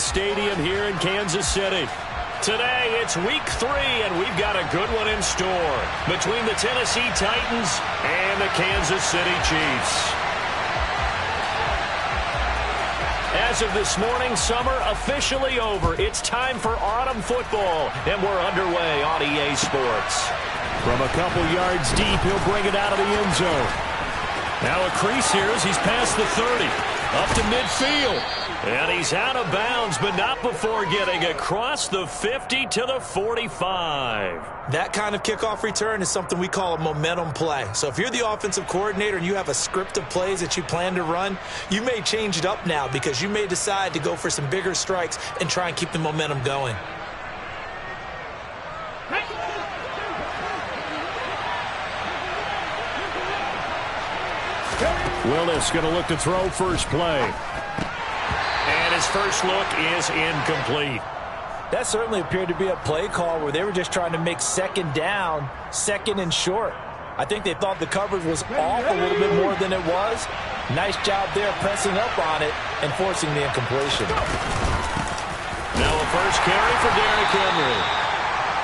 Stadium here in Kansas City. Today, it's week 3, and we've got a good one in store between the Tennessee Titans and the Kansas City Chiefs. As of this morning, summer officially over. It's time for autumn football, and we're underway on EA Sports. From a couple yards deep, he'll bring it out of the end zone. Now a crease here as he's past the 30, up to midfield. And he's out of bounds, but not before getting across the 50 to the 45. That kind of kickoff return is something we call a momentum play. So if you're the offensive coordinator and you have a script of plays that you plan to run, you may change it up now because you may decide to go for some bigger strikes and try and keep the momentum going. Willis going to look to throw first play. And his first look is incomplete. That certainly appeared to be a play call where they were just trying to make second down, second and short. I think they thought the coverage was off a little bit more than it was. Nice job there pressing up on it and forcing the incompletion. Now a first carry for Derrick Henry.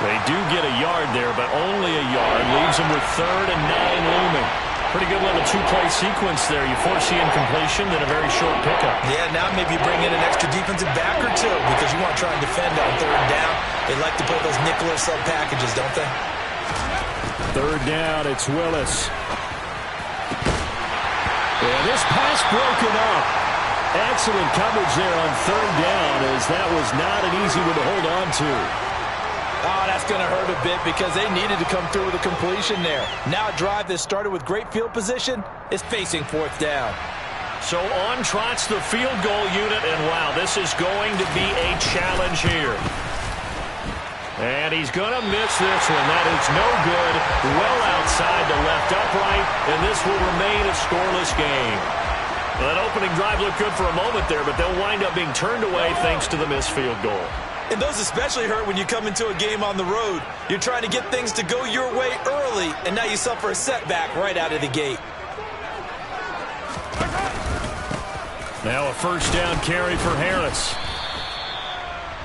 They do get a yard there, but only a yard. Leaves them with 3rd and 9 looming. Pretty good little two-play sequence there. You force the incompletion, then a very short pickup. Yeah, now maybe you bring in an extra defensive back or two because you want to try and defend on 3rd down. They like to play those nickel or sub packages, don't they? 3rd down, it's Willis. And this pass broken up. Excellent coverage there on 3rd down as that was not an easy one to hold on to. Oh, that's going to hurt a bit because they needed to come through with a completion there. Now a drive that started with great field position is facing 4th down. So on trots the field goal unit, and wow, this is going to be a challenge here. And he's going to miss this one. That is no good. Well outside the left upright, and this will remain a scoreless game. Well, that opening drive looked good for a moment there, but they'll wind up being turned away thanks to the missed field goal. And those especially hurt when you come into a game on the road. You're trying to get things to go your way early, and now you suffer a setback right out of the gate. Now a first down carry for Harris.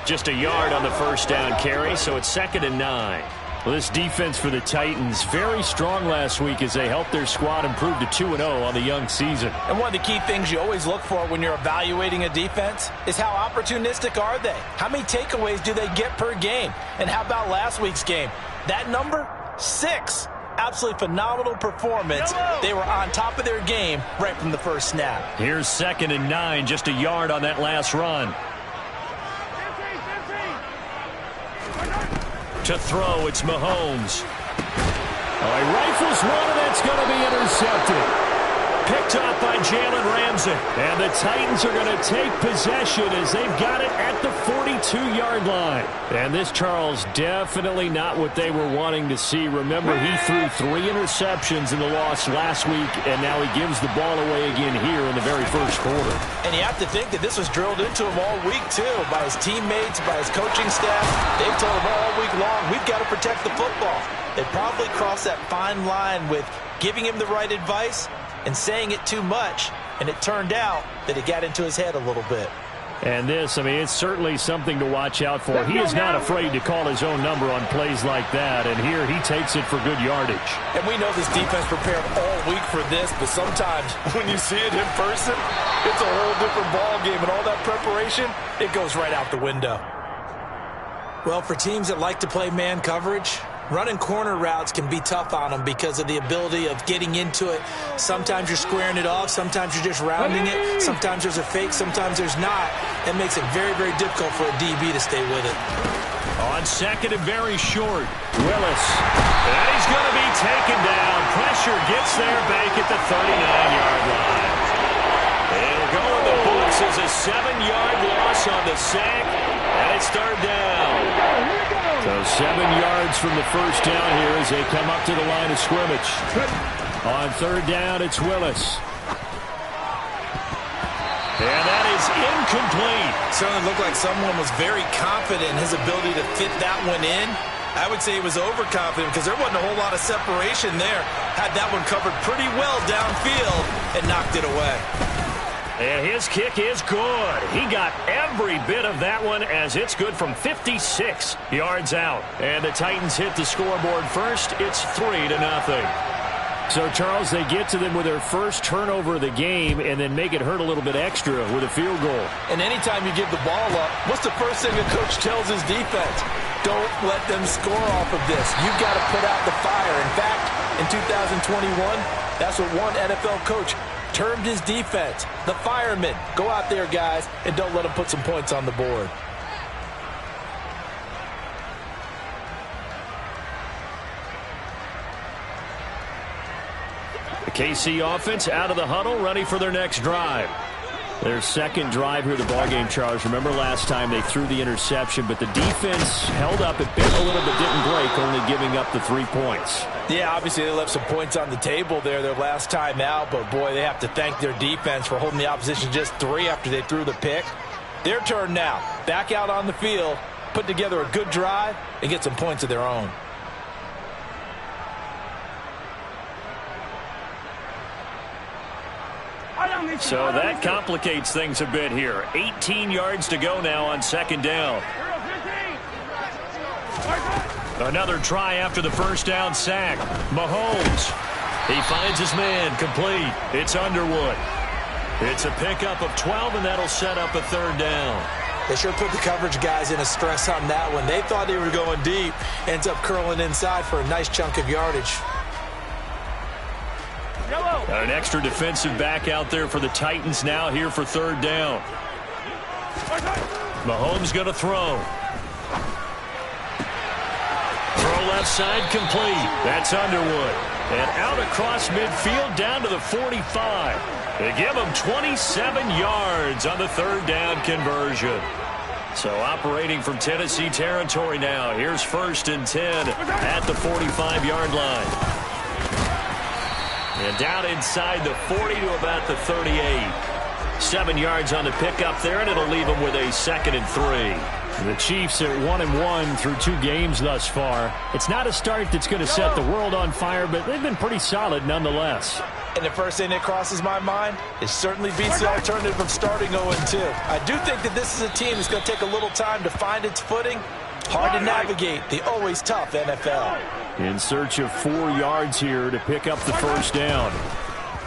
Just a yard on the first down carry, so it's 2nd and 9. Well, this defense for the Titans, very strong last week as they helped their squad improve to 2-0 on the young season. And one of the key things you always look for when you're evaluating a defense is how opportunistic are they? How many takeaways do they get per game? And how about last week's game? That number? 6. Absolutely phenomenal performance. They were on top of their game right from the first snap. Here's 2nd and 9, just a yard on that last run. To throw, it's Mahomes. Oh, he rifles one, and that's going to be intercepted. Picked off by Jalen Ramsey. And the Titans are going to take possession as they've got it at the 42-yard line. And this, Charles, definitely not what they were wanting to see. Remember, he threw 3 interceptions in the loss last week, and now he gives the ball away again here in the very first quarter. And you have to think that this was drilled into him all week, too, by his teammates, by his coaching staff. They've told him all week long, we've got to protect the football. They probably crossed that fine line with giving him the right advice and saying it too much, and it turned out that it got into his head a little bit. And this, I mean, it's certainly something to watch out for. He is not afraid to call his own number on plays like that, and here he takes it for good yardage. And we know this defense prepared all week for this, but sometimes when you see it in person, it's a whole different ball game, and all that preparation, it goes right out the window. Well, for teams that like to play man coverage, running corner routes can be tough on them because of the ability of getting into it. Sometimes you're squaring it off. Sometimes you're just rounding it. Sometimes there's a fake. Sometimes there's not. That makes it very, very difficult for a DB to stay with it. On 2nd and very short, Willis. And he's going to be taken down. Pressure gets there back at the 39-yard line. It'll go in the books as a 7-yard loss on the sack, and it's 3rd down. So 7 yards from the first down here as they come up to the line of scrimmage. On 3rd down, it's Willis. And that is incomplete. Certainly looked like someone was very confident in his ability to fit that one in. I would say he was overconfident because there wasn't a whole lot of separation there. Had that one covered pretty well downfield and knocked it away. And his kick is good. He got every bit of that one as it's good from 56 yards out. And the Titans hit the scoreboard first. It's 3-0. So, Charles, they get to them with their first turnover of the game and then make it hurt a little bit extra with a field goal. And anytime you give the ball up, what's the first thing a coach tells his defense? Don't let them score off of this. You've got to put out the fire. In fact, in 2021, that's what one NFL coach termed his defense, the firemen. Go out there, guys, and don't let them put some points on the board. The KC offense out of the huddle, ready for their next drive. Their second drive here of the ballgame, Charles. Remember last time they threw the interception, but the defense held up. It bit a little bit, didn't break, only giving up the 3 points. Yeah, obviously they left some points on the table there their last time out, but boy, they have to thank their defense for holding the opposition just 3 after they threw the pick. Their turn now. Back out on the field, put together a good drive, and get some points of their own. So that complicates things a bit here. 18 yards to go now on second down. Another try after the first down sack. Mahomes. He finds his man complete. It's Underwood. It's a pickup of 12, and that'll set up a third down. They sure put the coverage guys in a stress on that one. They thought they were going deep. Ends up curling inside for a nice chunk of yardage. An extra defensive back out there for the Titans now here for third down. Mahomes going to throw. Throw left side complete. That's Underwood. And out across midfield down to the 45. They give him 27 yards on the third down conversion. So operating from Tennessee territory now. Here's 1st and 10 at the 45-yard line. And down inside the 40 to about the 38. 7 yards on the pickup there, and it'll leave them with a 2nd and 3. The Chiefs at 1-1 through 2 games thus far. It's not a start that's going to set the world on fire, but they've been pretty solid nonetheless. And the first thing that crosses my mind is certainly beats the alternative of starting 0-2. I do think that this is a team that's going to take a little time to find its footing. Hard to navigate the always tough NFL. In search of 4 yards here to pick up the first down.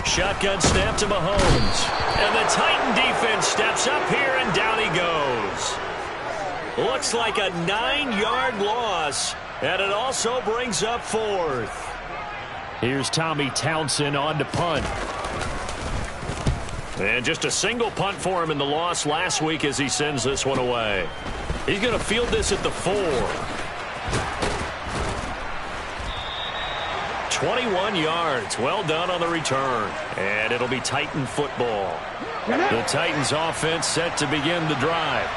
Shotgun snap to Mahomes. And the Titan defense steps up here, and down he goes. Looks like a 9-yard loss, and it also brings up 4th. Here's Tommy Townsend on to punt. And just a single punt for him in the loss last week as he sends this one away. He's going to field this at the 4. 21 yards. Well done on the return. And it'll be Titan football. The Titans offense set to begin the drive.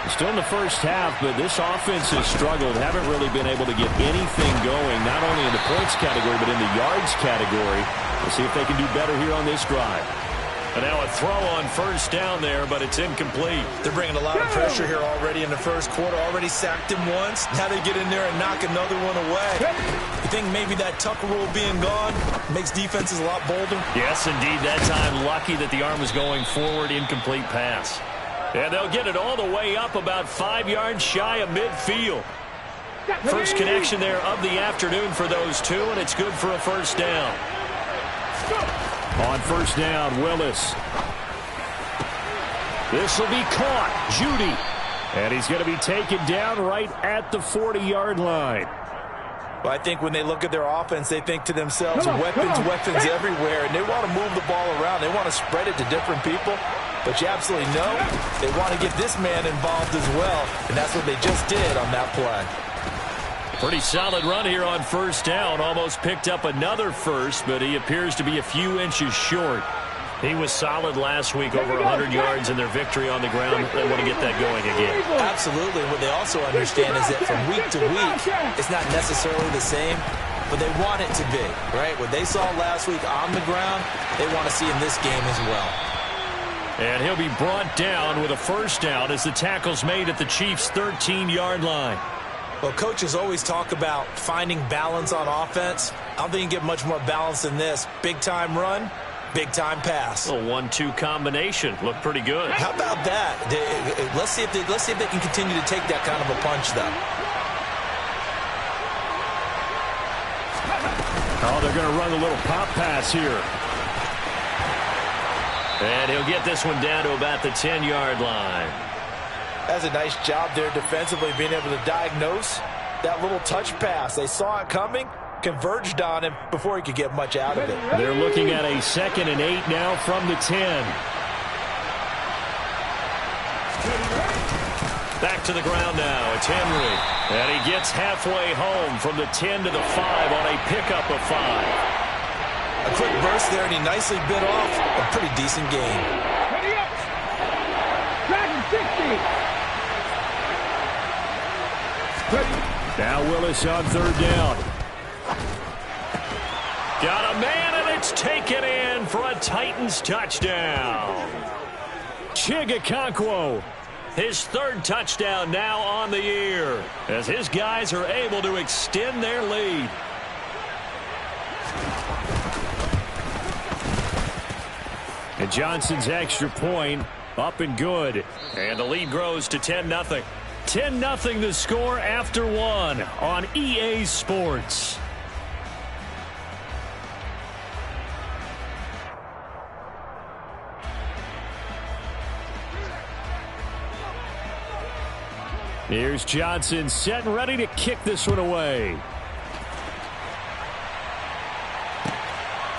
Still in the first half, but this offense has struggled. Haven't really been able to get anything going, not only in the points category, but in the yards category. We'll see if they can do better here on this drive. And now a throw on first down there, but it's incomplete. They're bringing a lot of pressure here already in the first quarter. Already sacked him once. Now they get in there and knock another one away. You think maybe that Tucker rule being gone makes defenses a lot bolder? Yes, indeed. That time lucky that the arm was going forward. Incomplete pass. And they'll get it all the way up about 5 yards shy of midfield. First connection there of the afternoon for those two, and it's good for a first down. On first down, Willis. This will be caught. Judy. And he's going to be taken down right at the 40-yard line. Well, I think when they look at their offense, they think to themselves, weapons everywhere, and they want to move the ball around. They want to spread it to different people. But you absolutely know they want to get this man involved as well, and that's what they just did on that play. Pretty solid run here on first down. Almost picked up another first, but he appears to be a few inches short. He was solid last week, over 100 yards in their victory on the ground. They want to get that going again. Absolutely. What they also understand is that from week to week, it's not necessarily the same, but they want it to be, right? What they saw last week on the ground, they want to see in this game as well. And he'll be brought down with a first down as the tackle's made at the Chiefs' 13-yard line. Well, coaches always talk about finding balance on offense. I don't think you get much more balance than this. Big-time run, Big-time pass. A 1-2 combination. Looked pretty good. How about that? Let's see if they can continue to take that kind of a punch, though. Oh, they're going to run a little pop pass here. And he'll get this one down to about the 10-yard line. That's a nice job there defensively, being able to diagnose that little touch pass. They saw it coming, converged on him before he could get much out of it. They're looking at a 2nd and 8 now from the 10. Back to the ground now. It's Henry. And he gets halfway home from the 10 to the 5 on a pickup of 5. A quick burst there, and he nicely bit off a pretty decent gain. Now Willis on 3rd down. Got a man, and it's taken in for a Titans touchdown. Chigakonkwo, his 3rd touchdown now on the year, as his guys are able to extend their lead. And Johnson's extra point up and good. And the lead grows to 10-0. 10-0 the score after 1 on EA Sports. Here's Johnson set and ready to kick this one away.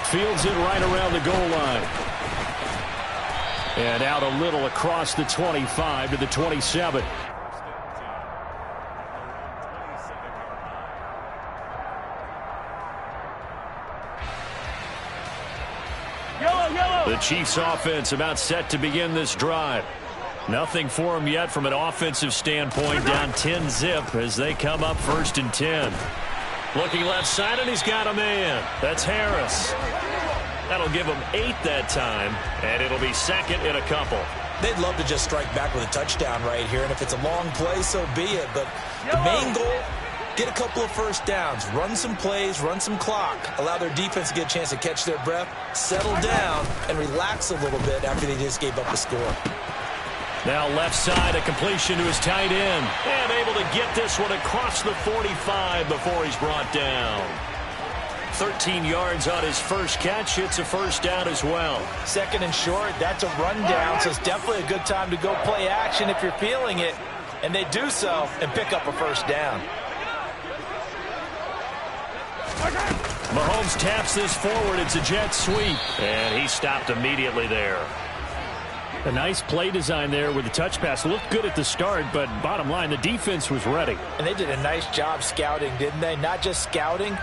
Fields it right around the goal line. And out a little across the 25 to the 27. The Chiefs offense about set to begin this drive. Nothing for them yet from an offensive standpoint, down 10-0 as they come up 1st and 10. Looking left side, and he's got a man. That's Harris. That'll give him 8 that time, and it'll be 2nd in a couple. They'd love to just strike back with a touchdown right here, and if it's a long play, so be it. But the main goal, get a couple of first downs, run some plays, run some clock, allow their defense to get a chance to catch their breath, settle down, and relax a little bit after they just gave up a score. Now left side, a completion to his tight end. And able to get this one across the 45 before he's brought down. 13 yards on his first catch. It's a 1st down as well. 2nd and short, that's a rundown, so it's definitely a good time to go play action if you're feeling it. And they do so and pick up a 1st down. Mahomes taps this forward. It's a jet sweep. And he stopped immediately there. A nice play design there with the touch pass. Looked good at the start, but bottom line, the defense was ready. And they did a nice job scouting, didn't they? Not just scouting,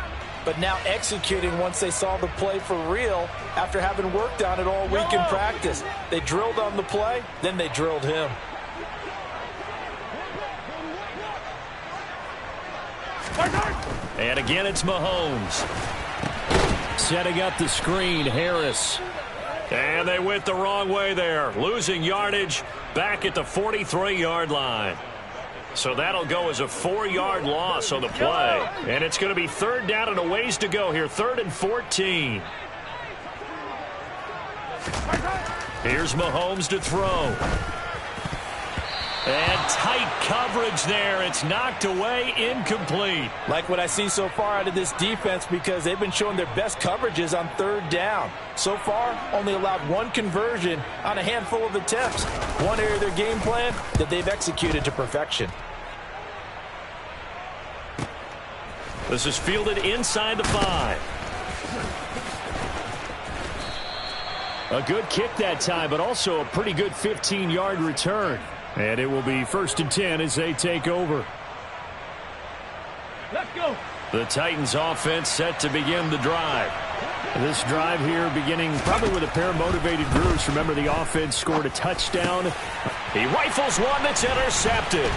but now executing once they saw the play for real after having worked on it all week in practice. They drilled on the play, then they drilled him. And again, it's Mahomes. Setting up the screen, Harris. And they went the wrong way there. Losing yardage back at the 43-yard line. So that'll go as a 4-yard loss on the play. And it's going to be 3rd down and a ways to go here. 3rd and 14. Here's Mahomes to throw. And tight coverage there. It's knocked away, incomplete. Like what I see so far out of this defense, because they've been showing their best coverages on 3rd down. So far, only allowed 1 conversion on a handful of attempts. One area of their game plan that they've executed to perfection. This is fielded inside the 5. A good kick that time, but also a pretty good 15-yard return. And it will be 1st and 10 as they take over. Let's go. The Titans offense set to begin the drive. This drive here beginning probably with a pair of motivated groups. Remember, the offense scored a touchdown. He rifles one that's intercepted.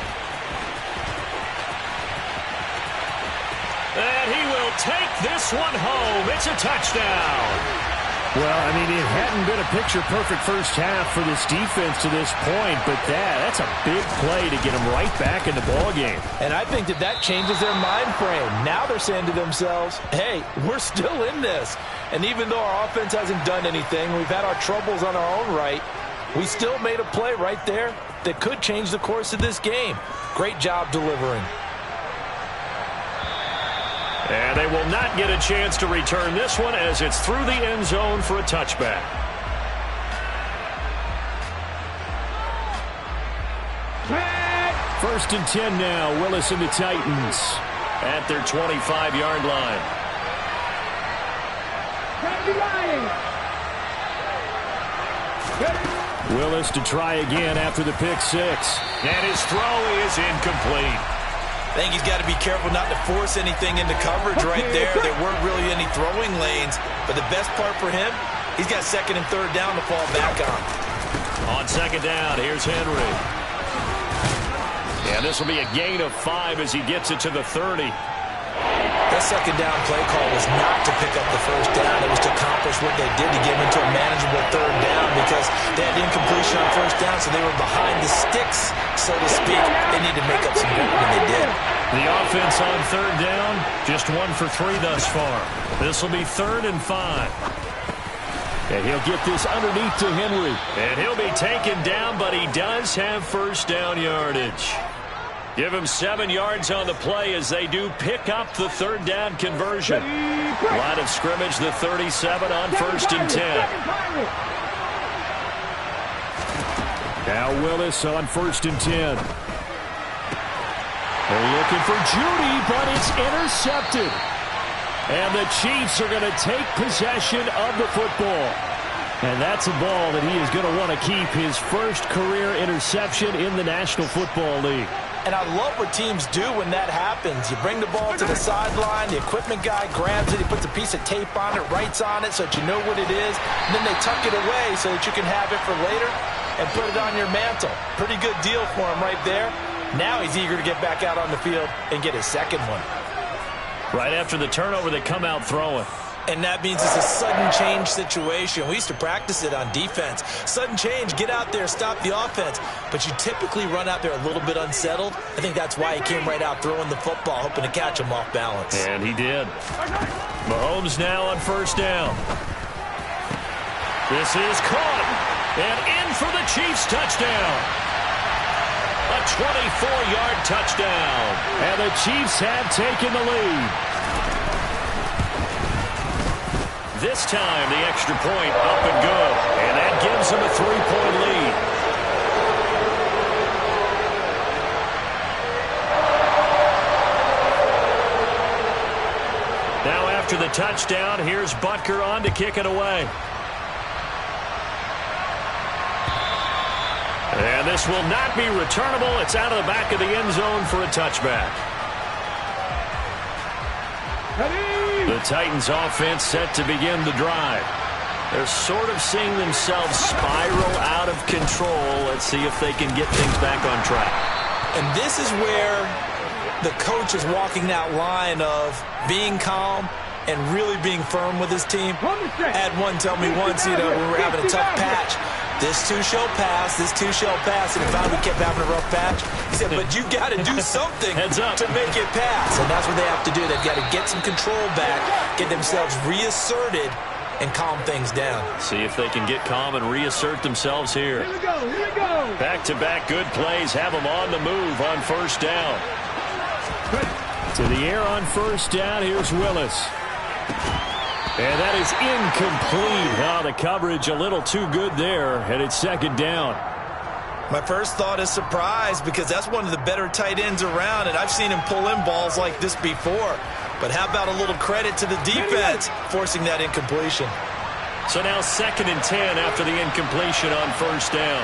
And he will take this one home. It's a touchdown. Well, I mean, it hadn't been a picture-perfect first half for this defense to this point, but that's a big play to get them right back in the ballgame. And I think that changes their mind frame. Now they're saying to themselves, hey, we're still in this. And even though our offense hasn't done anything, we've had our troubles on our own right, we still made a play right there that could change the course of this game. Great job delivering. And they will not get a chance to return this one as it's through the end zone for a touchback. First and 10 now. Willis and the Titans at their 25-yard line. Willis to try again after the pick six. And his throw is incomplete. I think he's got to be careful not to force anything into coverage right there. There weren't really any throwing lanes. But the best part for him, he's got second and third down to fall back on. On second down, here's Henry. And this will be a gain of 5 as he gets it to the 30. That second down play call was not to pick up the first down. It was to accomplish what they did to get him into a manageable third down because they had incompletion on first down, so they were behind the sticks, so to speak. They needed to make up some ground, and they did. The offense on third down, just 1 for 3 thus far. This will be 3rd and 5. And he'll get this underneath to Henry. And he'll be taken down, but he does have first down yardage. Give him 7 yards on the play as they do pick up the third down conversion. Line of scrimmage, the 37 on first and 10. Now Willis on first and 10. They're looking for Judy, but it's intercepted. And the Chiefs are going to take possession of the football. And that's a ball that he is going to want to keep, his first career interception in the National Football League. And I love what teams do when that happens. You bring the ball to the sideline, the equipment guy grabs it, he puts a piece of tape on it, writes on it so that you know what it is, and then they tuck it away so that you can have it for later and put it on your mantle. Pretty good deal for him right there. Now he's eager to get back out on the field and get his second one. Right after the turnover, they come out throwing. And that means it's a sudden change situation. We used to practice it on defense. Sudden change, get out there, stop the offense. But you typically run out there a little bit unsettled. I think that's why he came right out throwing the football, hoping to catch him off balance. And he did. Mahomes now on first down. This is caught. And in for the Chiefs touchdown. A 24-yard touchdown. And the Chiefs have taken the lead. This time, the extra point up and good. And that gives them a 3-point lead. Now after the touchdown, here's Butker on to kick it away. And this will not be returnable. It's out of the back of the end zone for a touchback. The Titans offense set to begin the drive. They're sort of seeing themselves spiral out of control. Let's see if they can get things back on track. And this is where the coach is walking that line of being calm and really being firm with his team. I had one tell me once, when we were having a tough patch, this too shall pass, this too shall pass. And if we kept having a rough patch, he said, but you got to do something to make it pass. And that's what they have to do. They've got to get some control back, get themselves reasserted, and calm things down. See if they can get calm and reassert themselves here. Here we go. Back-to-back good plays have them on the move on first down. To the air on first down, here's Willis. And that is incomplete. Oh, the coverage a little too good there, and it's second down. My first thought is surprise because that's one of the better tight ends around, and I've seen him pull in balls like this before. But how about a little credit to the defense forcing that incompletion? So now 2nd and 10 after the incompletion on first down.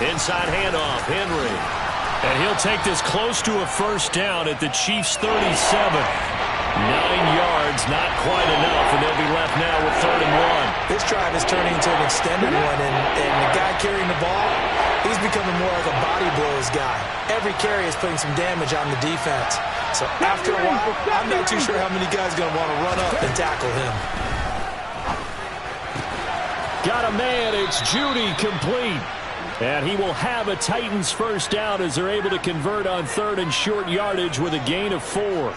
Inside handoff, Henry. And he'll take this close to a first down at the Chiefs' 37. 9 yards, not quite enough, and they'll be left now with 3rd and 1. This drive is turning into an extended one, and the guy carrying the ball, he He's becoming more like a body blows guy. Every carry is putting some damage on the defense. So after a while, I'm not too sure how many guys are going to want to run up and tackle him. Got a man. It's Judy complete. And he will have a Titans first down as they're able to convert on 3rd and short yardage with a gain of 4.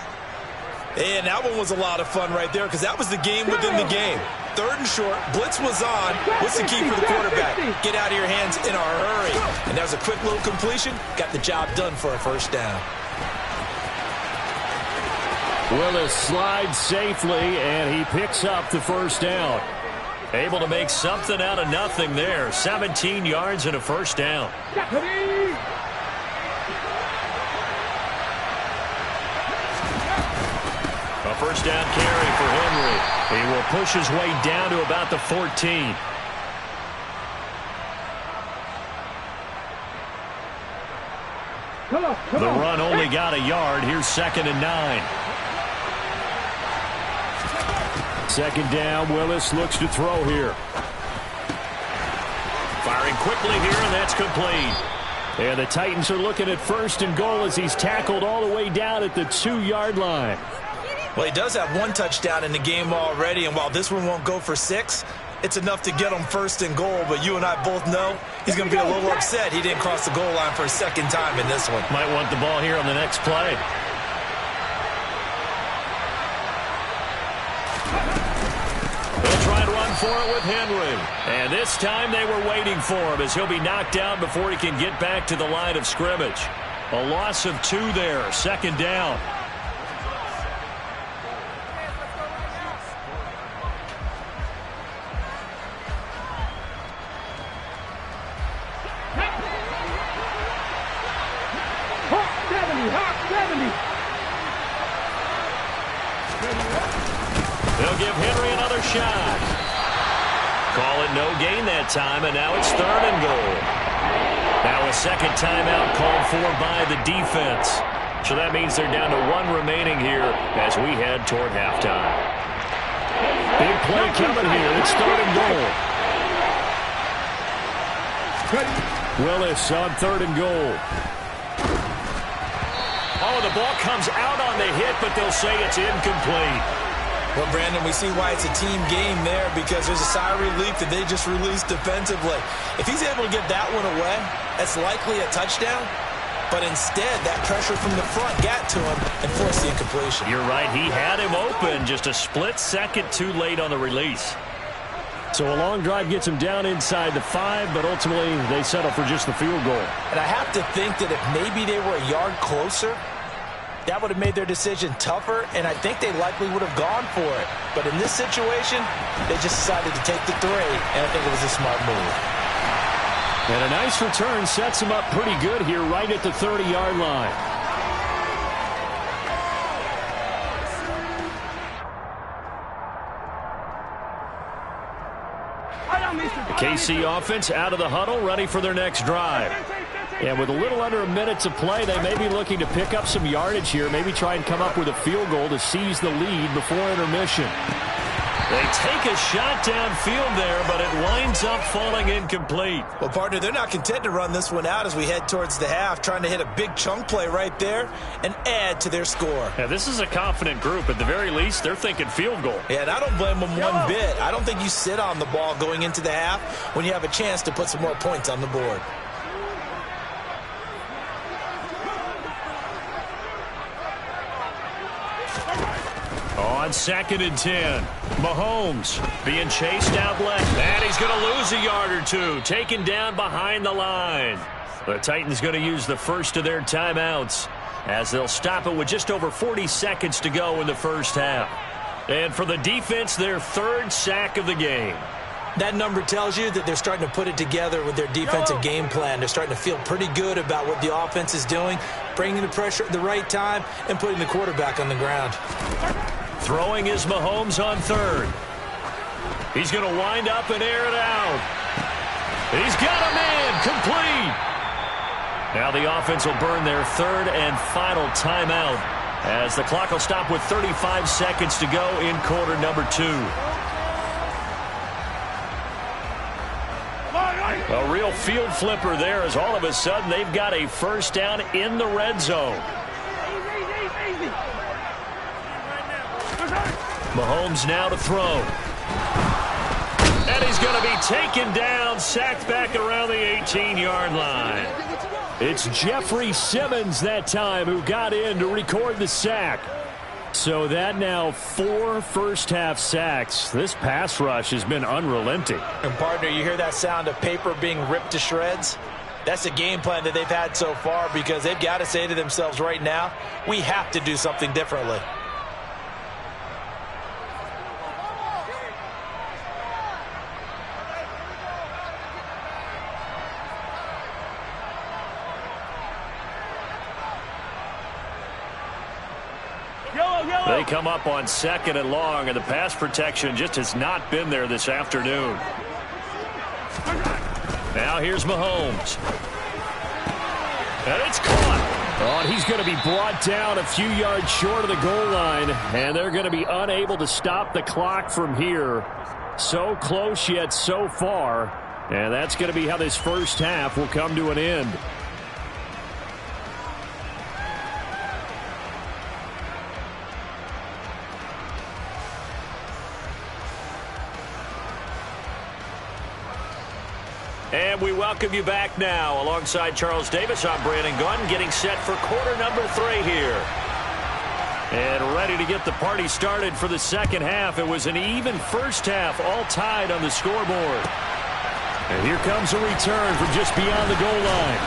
And that one was a lot of fun right there because that was the game within the game. 3rd and short, blitz was on. What's the key for the quarterback? Get out of your hands in a hurry. And that was a quick little completion. Got the job done for a first down. Willis slides safely, and he picks up the first down. Able to make something out of nothing there. 17 yards and a first down. A first down carry for Henry. He will push his way down to about the 14. The run only got a yard. Here's 2nd and 9. 2nd down. Willis looks to throw here. Firing quickly here, and that's complete. And the Titans are looking at 1st and goal as he's tackled all the way down at the 2-yard line. Well, he does have 1 touchdown in the game already, and while this one won't go for 6, it's enough to get him 1st and goal. But you and I both know he's going to be a little upset he didn't cross the goal line for a 2nd time in this one. Might want the ball here on the next play. They'll try and run for it with Henry. And this time they were waiting for him as he'll be knocked down before he can get back to the line of scrimmage. A loss of 2 there. 2nd down. They'll give Henry another shot. Call it no gain that time, and now it's 3rd and goal. Now a 2nd timeout called for by the defense. So that means they're down to 1 remaining here as we head toward halftime. Big play coming here. It's 3rd and goal. Willis on 3rd and goal. Oh, the ball comes out on the hit, but they'll say it's incomplete. Well, Brandon, we see why it's a team game there because there's a sigh of relief that they just released defensively. If he's able to get that one away, that's likely a touchdown. But instead, that pressure from the front got to him and forced the incompletion. You're right. He had him open. Just a split second too late on the release. So a long drive gets him down inside the 5, but ultimately they settle for just the field goal. And I have to think that if maybe they were a yard closer, that would have made their decision tougher, and I think they likely would have gone for it. But in this situation, they just decided to take the 3, and I think it was a smart move. And a nice return sets him up pretty good here right at the 30-yard line. The KC offense out of the huddle, ready for their next drive. And with a little under a minute to play, they may be looking to pick up some yardage here, maybe try and come up with a field goal to seize the lead before intermission. They take a shot downfield there, but it winds up falling incomplete. Well, partner, they're not content to run this one out as we head towards the half, trying to hit a big chunk play right there and add to their score. Yeah, this is a confident group. At the very least, they're thinking field goal. Yeah, and I don't blame them one bit. I don't think you sit on the ball going into the half when you have a chance to put some more points on the board. On 2nd and 10, Mahomes being chased out left, and he's going to lose a yard or 2, taken down behind the line. The Titans going to use the first of their timeouts as they'll stop it with just over 40 seconds to go in the first half. And for the defense, their 3rd sack of the game. That number tells you that they're starting to put it together with their defensive game plan. They're starting to feel pretty good about what the offense is doing, bringing the pressure at the right time, and putting the quarterback on the ground. Throwing is Mahomes on 3rd. He's going to wind up and air it out. He's got a man complete. Now the offense will burn their 3rd and final timeout as the clock will stop with 35 seconds to go in quarter number 2. A real field flipper there as all of a sudden they've got a first down in the red zone. Mahomes now to throw. And he's going to be taken down, sacked back around the 18-yard line. It's Jeffrey Simmons that time who got in to record the sack. So that now 4 first-half sacks. This pass rush has been unrelenting. And, partner, you hear that sound of paper being ripped to shreds? That's the game plan that they've had so far because they've got to say to themselves right now, we have to do something differently. They come up on 2nd and long, and the pass protection just has not been there this afternoon. Now here's Mahomes. And it's caught. Oh, and he's going to be brought down a few yards short of the goal line, and they're going to be unable to stop the clock from here. So close yet so far, and that's going to be how this first half will come to an end. And we welcome you back now. Alongside Charles Davis, I'm Brandon Gunn, getting set for quarter number 3 here. And ready to get the party started for the second half. It was an even first half, all tied on the scoreboard. And here comes a return from just beyond the goal line.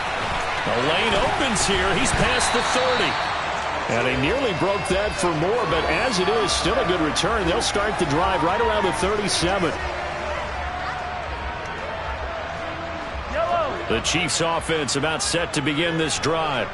The lane opens here. He's past the 30. And they nearly broke that for more, but as it is, still a good return. They'll start the drive right around the 37. The Chiefs offense about set to begin this drive.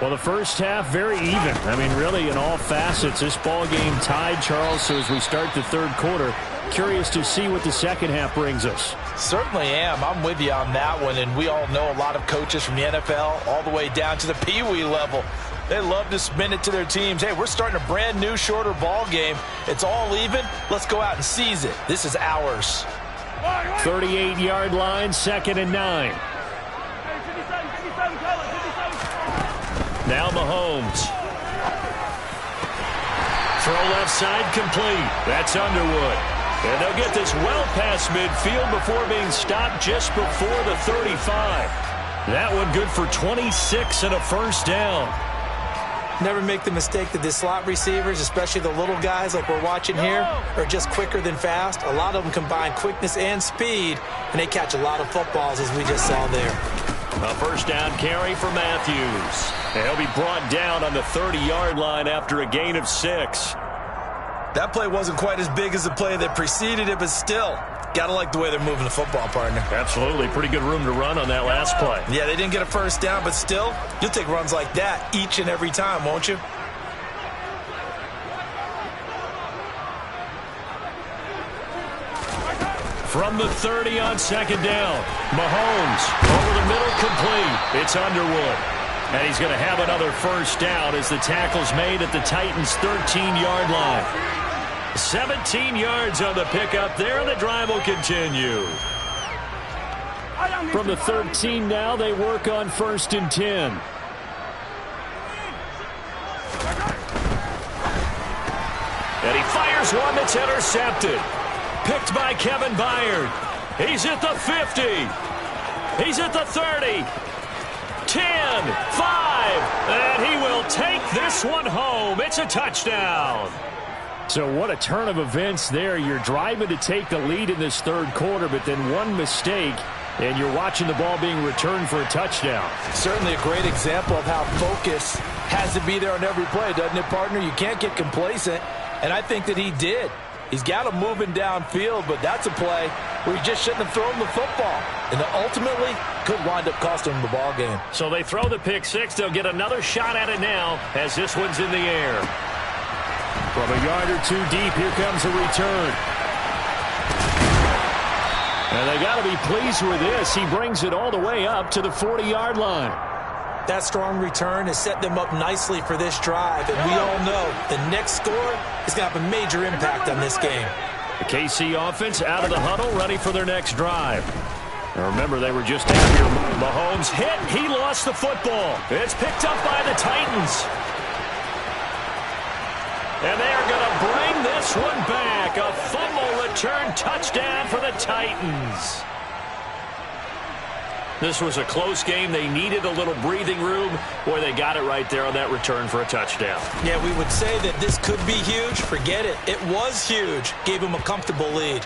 Well, the first half very even. I mean, really in all facets, this ball game tied, Charles. So as we start the third quarter, curious to see what the second half brings us. Certainly am. I'm with you on that one. And we all know a lot of coaches from the NFL all the way down to the Pee-wee level. They love to spin it to their teams. Hey, we're starting a brand new, shorter ball game. It's all even. Let's go out and seize it. This is ours. 38-yard line, 2nd and 9. Now Mahomes. Throw left side complete. That's Underwood. And they'll get this well past midfield before being stopped just before the 35. That one good for 26 and a first down. Never make the mistake that the slot receivers, especially the little guys like we're watching here, are just quicker than fast. A lot of them combine quickness and speed, and they catch a lot of footballs, as we just saw there. A first down carry for Matthews. And he'll be brought down on the 30-yard line after a gain of 6. That play wasn't quite as big as the play that preceded it, but still, gotta like the way they're moving the football, partner. Absolutely. Pretty good room to run on that last play. Yeah, they didn't get a first down, but still, you'll take runs like that each and every time, won't you? From the 30 on 2nd down, Mahomes over the middle, complete. It's Underwood. And he's going to have another first down as the tackle's made at the Titans' 13-yard line. 17 yards on the pickup there, and the drive will continue. From the 13 now, they work on 1st and 10. And he fires one that's intercepted. Picked by Kevin Byard. He's at the 50. He's at the 30. 10, 5, and he will take this one home. It's a touchdown. So what a turn of events there. You're driving to take the lead in this third quarter, but then one mistake, and you're watching the ball being returned for a touchdown. Certainly a great example of how focus has to be there on every play, doesn't it, partner? You can't get complacent, and I think that he did. He's got him moving downfield, but that's a play where he just shouldn't have thrown the football. And ultimately could wind up costing him the ball game. So they throw the pick six. They'll get another shot at it now as this one's in the air. From a yard or two deep, here comes a return. And they got to be pleased with this. He brings it all the way up to the 40-yard line. That strong return has set them up nicely for this drive. And we all know the next score is going to have a major impact on this game. The KC offense out of the huddle, ready for their next drive. Remember, they were just out here. Mahomes hit. He lost the football. It's picked up by the Titans. And they are going to bring this one back. A fumble return touchdown for the Titans. This was a close game. They needed a little breathing room. Boy, they got it right there on that return for a touchdown. Yeah, we would say that this could be huge. Forget it. It was huge. Gave him a comfortable lead.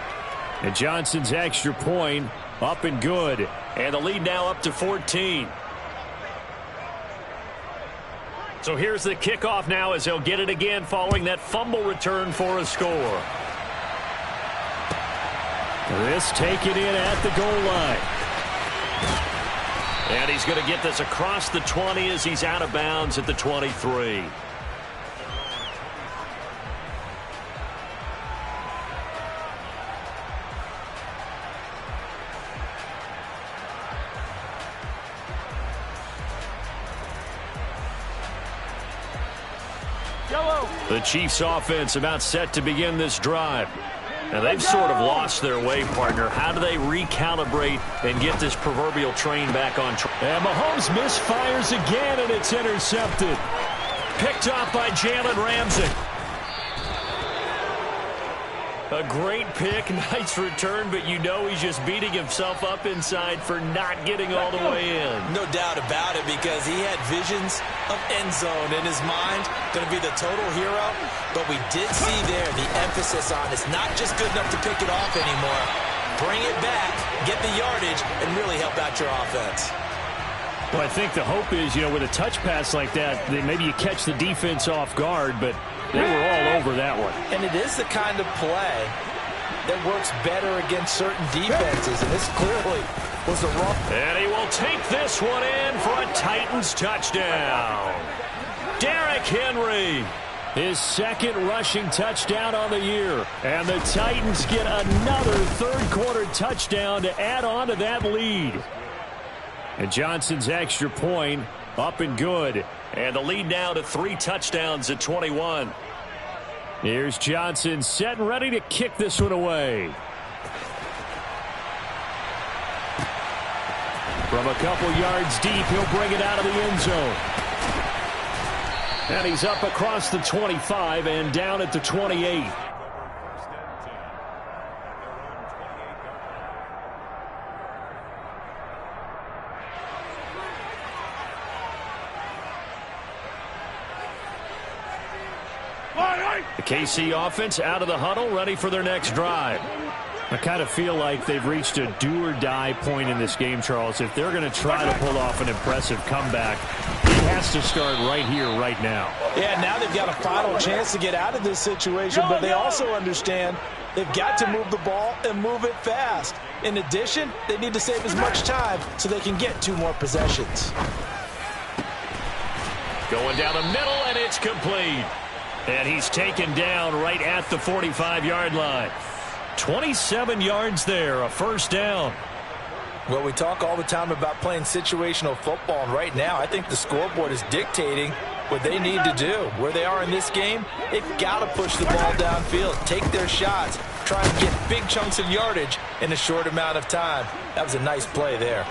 And Johnson's extra point up and good. And the lead now up to 14. So here's the kickoff now as they'll get it again following that fumble return for a score. This taken in at the goal line. And he's going to get this across the 20 as he's out of bounds at the 23. The Chiefs offense about set to begin this drive. Now they've sort of lost their way, partner. How do they recalibrate and get this proverbial train back on track? And Mahomes misfires again, and it's intercepted. Picked off by Jalen Ramsey. A great pick, nice return, but you know he's just beating himself up inside for not getting all the way in. No doubt about it, because he had visions of end zone in his mind. Going to be the total hero, but we did see there the emphasis on it's not just good enough to pick it off anymore. Bring it back, get the yardage, and really help out your offense. Well, I think the hope is, with a touch pass like that, maybe you catch the defense off guard, but they were all over that one. And it is the kind of play that works better against certain defenses, and this clearly was the wrong. And he will take this one in for a Titans touchdown. Derrick Henry, his second rushing touchdown on the year. And the Titans get another third-quarter touchdown to add on to that lead. And Johnson's extra point up and good. And the lead now to 3 touchdowns at 21. Here's Johnson set and ready to kick this one away. From a couple yards deep, he'll bring it out of the end zone. And he's up across the 25 and down at the 28. The KC offense out of the huddle, ready for their next drive. I kind of feel like they've reached a do-or-die point in this game, Charles. If they're going to try to pull off an impressive comeback, it has to start right here, right now. Yeah, now they've got a final chance to get out of this situation, but they also understand they've got to move the ball and move it fast. In addition, they need to save as much time so they can get 2 more possessions. Going down the middle, and it's complete. And he's taken down right at the 45-yard line. 27 yards there, a first down. Well, we talk all the time about playing situational football, and right now I think the scoreboard is dictating what they need to do. Where they are in this game, they've got to push the ball downfield, take their shots, try and get big chunks of yardage in a short amount of time. That was a nice play there.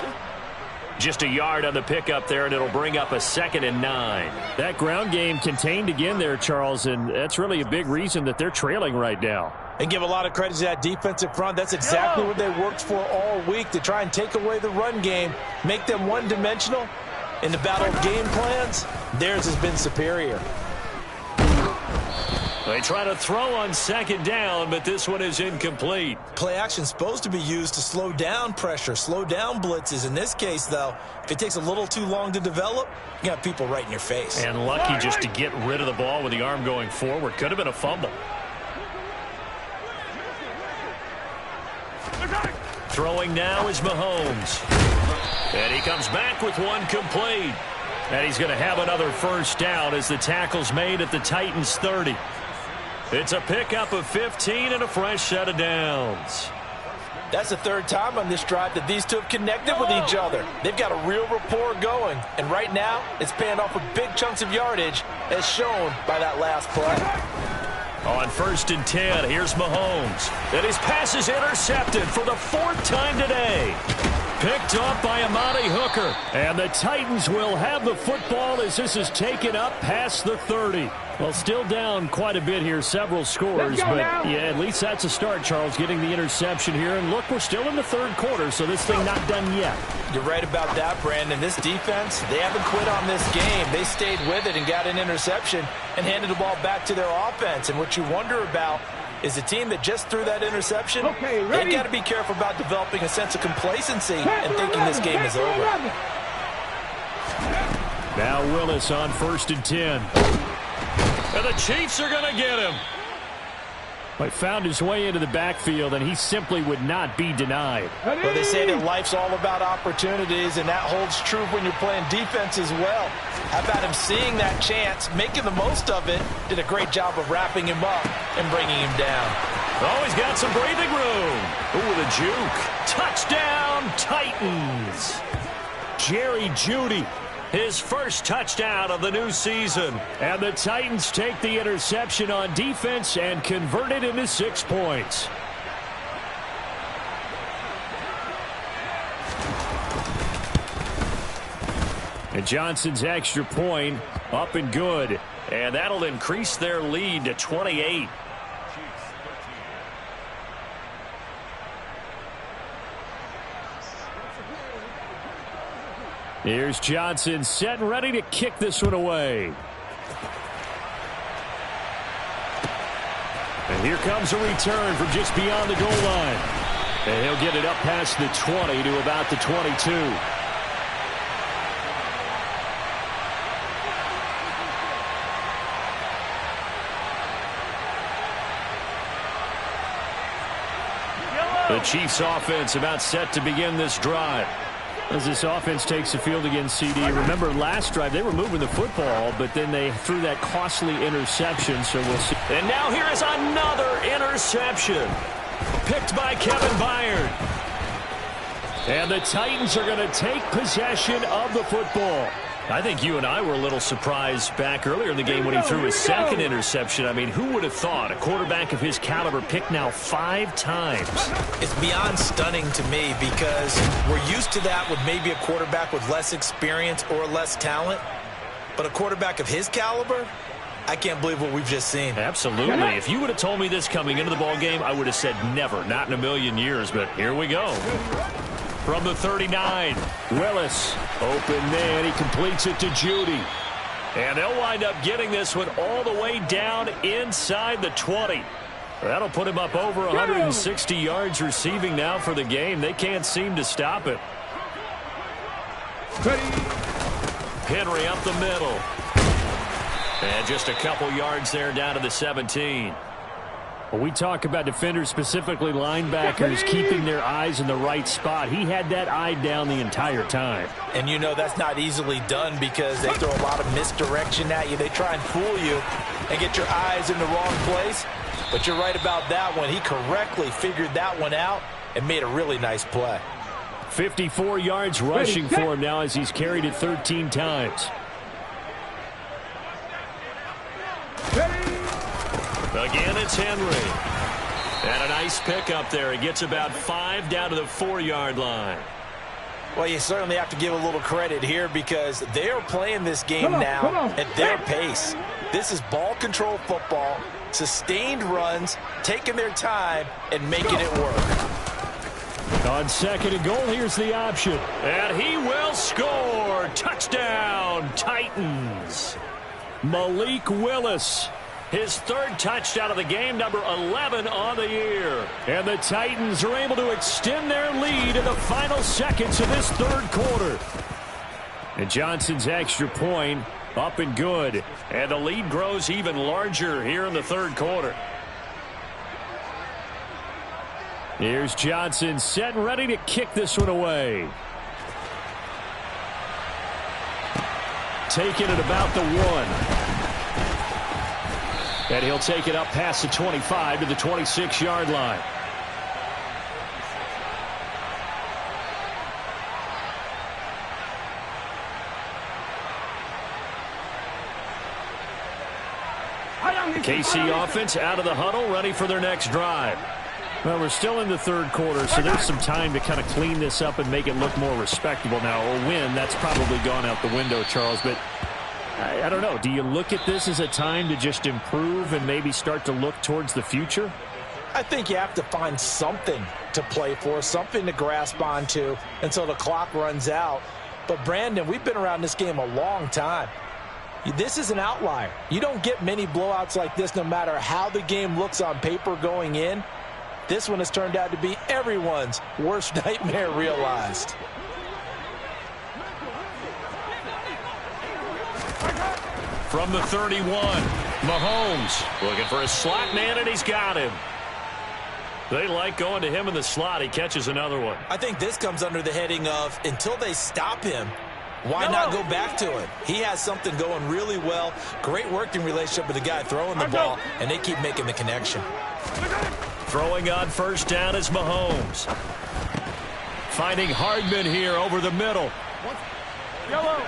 Just a yard on the pickup there, and it'll bring up a 2nd and 9. That ground game contained again there, Charles, and that's really a big reason that they're trailing right now. And give a lot of credit to that defensive front. That's exactly what they worked for all week, to try and take away the run game, make them one-dimensional. In the battle of game plans, theirs has been superior. They try to throw on 2nd down, but this one is incomplete. Play action is supposed to be used to slow down pressure, slow down blitzes. In this case, though, if it takes a little too long to develop, you got people right in your face. And lucky just to get rid of the ball with the arm going forward. Could have been a fumble. Throwing now is Mahomes. And he comes back with one complete. And he's going to have another first down as the tackle's made at the Titans' 30. It's a pickup of 15 and a fresh set of downs. That's the 3rd time on this drive that these two have connected with each other. They've got a real rapport going. And right now, it's paying off with big chunks of yardage, as shown by that last play. On 1st and 10, here's Mahomes. And his pass is intercepted for the 4th time today. Picked off by Amani Hooker. And the Titans will have the football as this is taken up past the 30. Well, still down quite a bit here, several scores. But, yeah, at least that's a start, Charles, getting the interception here. And, look, we're still in the third quarter, so this thing not done yet. You're right about that, Brandon. This defense, they haven't quit on this game. They stayed with it and got an interception and handed the ball back to their offense. And what you wonder about is a team that just threw that interception, they've got to be careful about developing a sense of complacency and thinking this game is over. Now Willis on 1st and 10. And the Chiefs are going to get him. He found his way into the backfield, and he simply would not be denied. Well, they say that life's all about opportunities, and that holds true when you're playing defense as well. How about him seeing that chance, making the most of it, did a great job of wrapping him up and bringing him down. Oh, he's got some breathing room. Ooh, with a juke. Touchdown, Titans. Jerry Jeudy. His first touchdown of the new season. And the Titans take the interception on defense and convert it into 6 points. And Johnson's extra point up and good. And that'll increase their lead to 28. Here's Johnson set and ready to kick this one away. And here comes a return from just beyond the goal line. And he'll get it up past the 20 to about the 22. The Chiefs offense about set to begin this drive. As this offense takes the field against CD. Remember last drive they were moving the football, but then they threw that costly interception, so we'll see. And now here is another interception. Picked by Kevin Byard. And the Titans are going to take possession of the football. I think you and I were a little surprised back earlier in the game when he threw his second interception. I mean, who would have thought a quarterback of his caliber picked now 5 times? It's beyond stunning to me because we're used to that with maybe a quarterback with less experience or less talent. But a quarterback of his caliber, I can't believe what we've just seen. Absolutely. If you would have told me this coming into the ball game, I would have said never, not in a million years. But here we go. From the 39, Willis, open man, he completes it to Jeudy. And they'll wind up getting this one all the way down inside the 20. That'll put him up over 160 yards receiving now for the game. They can't seem to stop it. Henry up the middle. And just a couple yards there down to the 17. When we talk about defenders, specifically linebackers, keeping their eyes in the right spot, he had that eye down the entire time. And you know that's not easily done because they throw a lot of misdirection at you. They try and fool you and get your eyes in the wrong place. But you're right about that one. He correctly figured that one out and made a really nice play. 54 yards rushing for him now as he's carried it 13 times. Again, it's Henry. And a nice pickup there. He gets about 5 down to the 4-yard line. Well, you certainly have to give a little credit here because they are playing this game now at their pace. This is ball control football, sustained runs, taking their time, and making it work. On 2nd and goal, here's the option. And he will score. Touchdown, Titans. Malik Willis. His 3rd touchdown of the game, number 11 on the year. And the Titans are able to extend their lead in the final seconds of this 3rd quarter. And Johnson's extra point up and good. And the lead grows even larger here in the 3rd quarter. Here's Johnson set and ready to kick this one away. Taking it about the 1. And he'll take it up past the 25 to the 26-yard line. KC offense out of the huddle, ready for their next drive. Well, we're still in the third quarter, so there's some time to kind of clean this up and make it look more respectable now. A win, that's probably gone out the window, Charles, but I don't know. Do you look at this as a time to just improve and maybe start to look towards the future? I think you have to find something to play for, something to grasp onto until the clock runs out. But, Brandon, we've been around this game a long time. This is an outlier. You don't get many blowouts like this no matter how the game looks on paper going in. This one has turned out to be everyone's worst nightmare realized. From the 31, Mahomes looking for a slot man, and he's got him. They like going to him in the slot. He catches another one. I think this comes under the heading of until they stop him, why not go back to it? He has something going really well. Great working relationship with the guy throwing the ball, and they keep making the connection. Throwing on first down is Mahomes. Finding Hardman here over the middle. Yellow.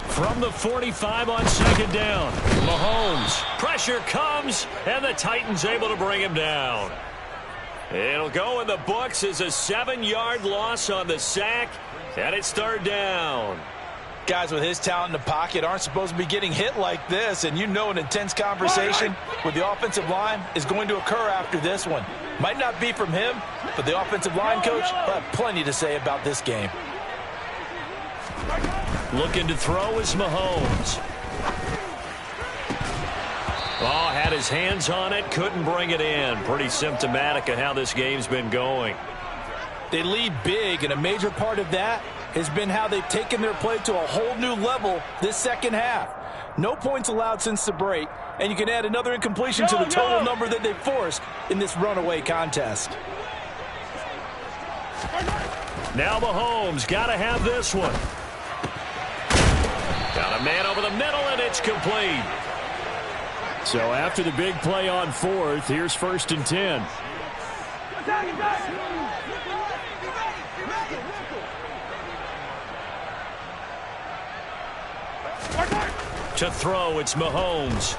From the 45 on second down, Mahomes. Pressure comes, and the Titans able to bring him down. It'll go in the books as a 7-yard loss on the sack, and it's third down. Guys with his talent in the pocket aren't supposed to be getting hit like this, and you know an intense conversation with the offensive line is going to occur after this one. Might not be from him, but the offensive line coach will have plenty to say about this game. Looking to throw is Mahomes. Oh, had his hands on it, couldn't bring it in. Pretty symptomatic of how this game's been going. They lead big, and a major part of that has been how they've taken their play to a whole new level this second half. No points allowed since the break, and you can add another incompletion to the total number that they forced in this runaway contest. Now Mahomes got to have this one. Got a man over the middle, and it's complete. So after the big play on fourth, here's first and 10. To throw, it's Mahomes.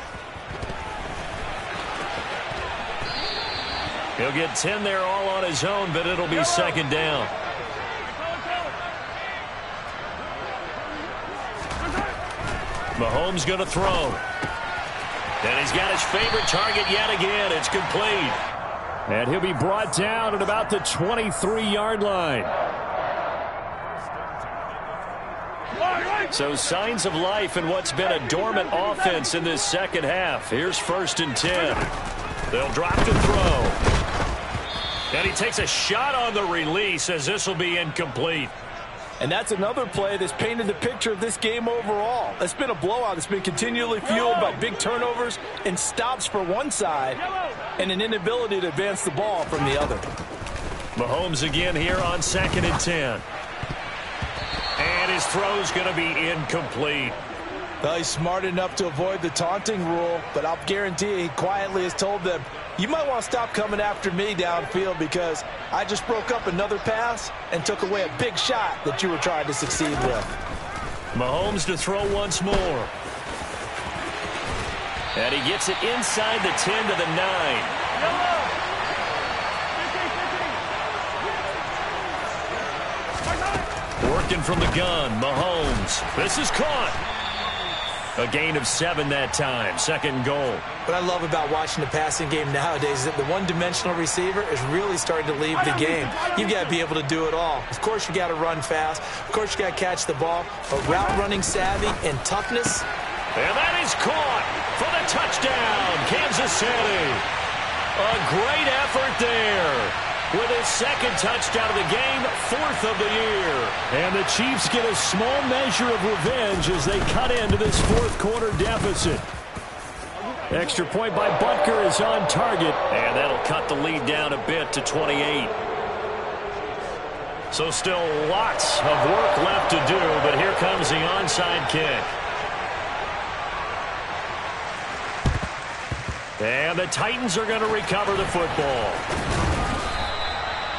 He'll get 10 there all on his own, but it'll be second down. Mahomes going to throw. And he's got his favorite target yet again. It's complete. And he'll be brought down at about the 23-yard line. So signs of life in what's been a dormant offense in this second half. Here's first and 10. They'll drop to throw. And he takes a shot on the release as this will be incomplete. And that's another play that's painted the picture of this game overall. It's been a blowout. It's been continually fueled by big turnovers and stops for one side and an inability to advance the ball from the other. Mahomes again here on second and 10. And his throw's going to be incomplete. Well, he's smart enough to avoid the taunting rule, but I'll guarantee he quietly has told them, you might want to stop coming after me downfield because I just broke up another pass and took away a big shot that you were trying to succeed with. Mahomes to throw once more. And he gets it inside the 10 to the 9. Working from the gun, Mahomes. This is caught. A gain of 7 that time. Second goal. What I love about watching the passing game nowadays is that the one-dimensional receiver is really starting to leave the game. You've got to be able to do it all. Of course, you got to run fast. Of course, you got to catch the ball. But route running savvy and toughness. And that is caught for the touchdown, Kansas City. A great effort there. With his second touchdown of the game, 4th of the year. And the Chiefs get a small measure of revenge as they cut into this fourth quarter deficit. Extra point by Butker is on target, and that'll cut the lead down a bit to 28. So still lots of work left to do, but here comes the onside kick. And the Titans are going to recover the football.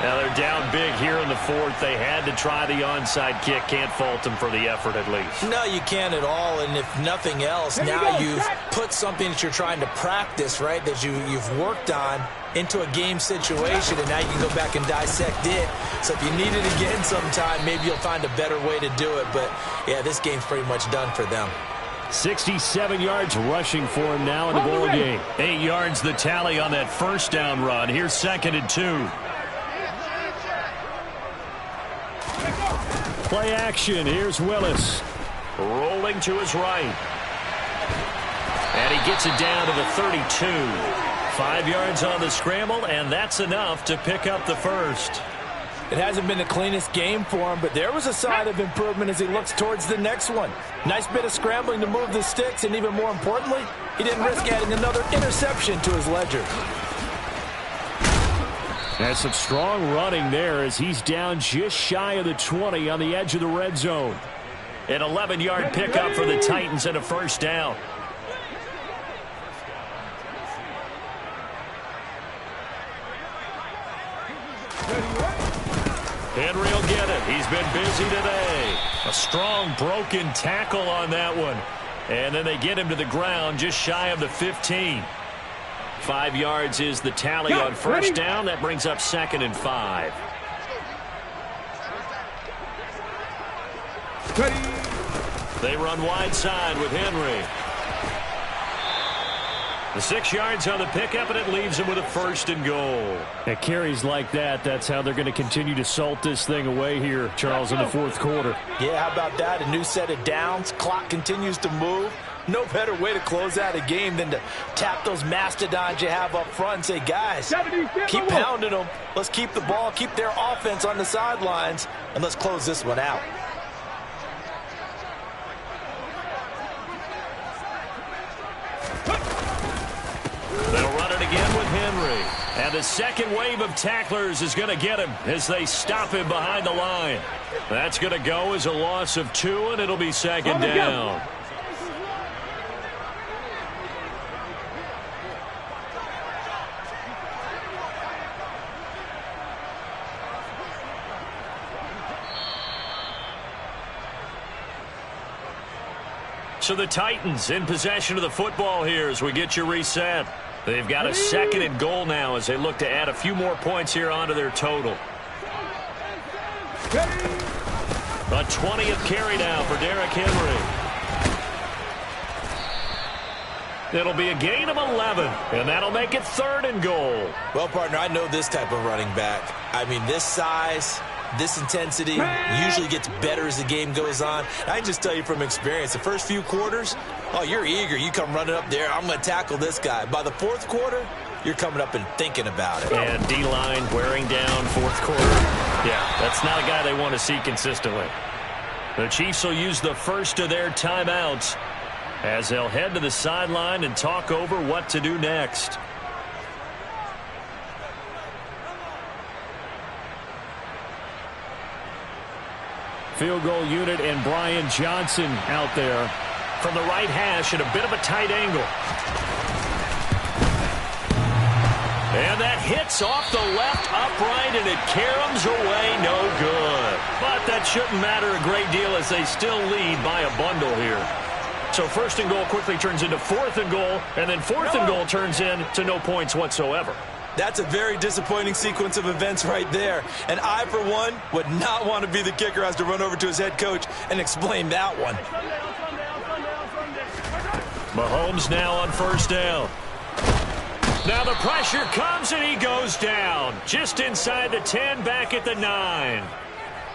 Now they're down big here in the fourth. They had to try the onside kick. Can't fault them for the effort at least. No, you can't at all. And if nothing else, now you've put something that you're trying to practice, right, that you've worked on into a game situation, and now you can go back and dissect it. So if you need it again sometime, maybe you'll find a better way to do it. But, yeah, this game's pretty much done for them. 67 yards rushing for him now in the ball game. 8 yards the tally on that first down run. Here's 2nd and 2. Play action. Here's Willis. Rolling to his right. And he gets it down to the 32. 5 yards on the scramble, and that's enough to pick up the first. It hasn't been the cleanest game for him, but there was a sign of improvement as he looks towards the next one. Nice bit of scrambling to move the sticks, and even more importantly, he didn't risk adding another interception to his ledger. That's some strong running there as he's down just shy of the 20 on the edge of the red zone. An 11-yard pickup for the Titans and a first down. Henry will get it. He's been busy today. A strong broken tackle on that one. And then they get him to the ground just shy of the 15. 5 yards is the tally on first down. That brings up 2nd and 5. They run wide side with Henry. The 6 yards on the pickup, and it leaves him with a 1st and goal. At carries like that, that's how they're going to continue to salt this thing away here, Charles, in the fourth quarter. Yeah, how about that? A new set of downs. Clock continues to move. No better way to close out a game than to tap those mastodons you have up front and say, guys, keep pounding them. Let's keep the ball, keep their offense on the sidelines, and let's close this one out. They'll run it again with Henry. And the second wave of tacklers is going to get him as they stop him behind the line. That's going to go as a loss of 2, and it'll be 2nd down. So the Titans in possession of the football here as we get you reset. They've got a 2nd and goal now as they look to add a few more points here onto their total. A 20th carry now for Derrick Henry. It'll be a gain of 11, and that'll make it 3rd and goal. Well, partner, I know this type of running back. I mean, this size, this intensity usually gets better as the game goes on. I can just tell you from experience, the first few quarters, oh, you're eager. You come running up there, I'm going to tackle this guy. By the fourth quarter, you're coming up and thinking about it. And D-line wearing down fourth quarter. Yeah, that's not a guy they want to see consistently. The Chiefs will use the first of their timeouts as they'll head to the sideline and talk over what to do next. Field goal unit and Brian Johnson out there from the right hash at a bit of a tight angle. And that hits off the left upright, and it caroms away, no good. But that shouldn't matter a great deal as they still lead by a bundle here. So 1st and goal quickly turns into 4th and goal, and then 4th and goal turns into no points whatsoever. That's a very disappointing sequence of events right there. And I, for one, would not want to be the kicker who has to run over to his head coach and explain that one. Mahomes now on 1st down. Now the pressure comes, and he goes down. Just inside the 10, back at the 9.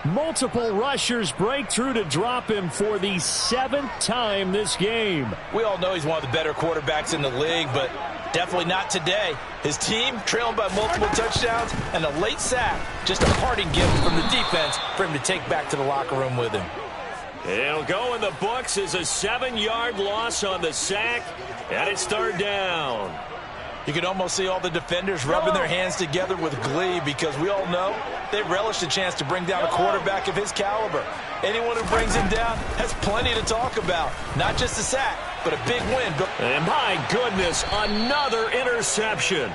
Multiple rushers break through to drop him for the 7th time this game. We all know he's one of the better quarterbacks in the league, but definitely not today. His team trailing by multiple touchdowns and a late sack. Just a parting gift from the defense for him to take back to the locker room with him. It'll go in the books as a 7-yard loss on the sack, and it's 3rd down. You can almost see all the defenders rubbing their hands together with glee because we all know they relish the chance to bring down a quarterback of his caliber. Anyone who brings him down has plenty to talk about. Not just a sack, but a big win. And my goodness, another interception.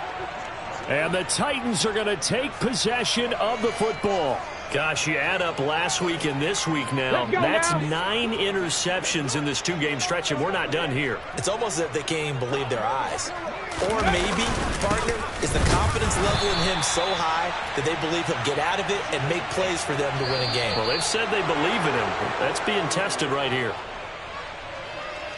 And the Titans are going to take possession of the football. Gosh, you add up last week and this week now. That's 9 interceptions in this 2-game stretch, and we're not done here. It's almost as if they can't even believe their eyes. Or maybe, partner, is the confidence level in him so high that they believe he'll get out of it and make plays for them to win a game. Well, they've said they believe in him. That's being tested right here.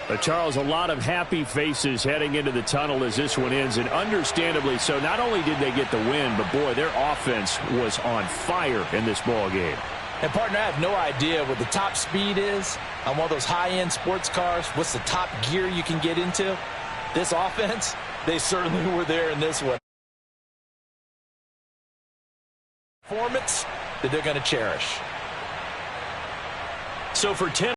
But Charles, a lot of happy faces heading into the tunnel as this one ends, and understandably so. Not only did they get the win, but boy, their offense was on fire in this ball game. And partner, I have no idea what the top speed is on one of those high-end sports cars. What's the top gear you can get into? This offense, they certainly were there in this one. Performance that they're going to cherish. So for 10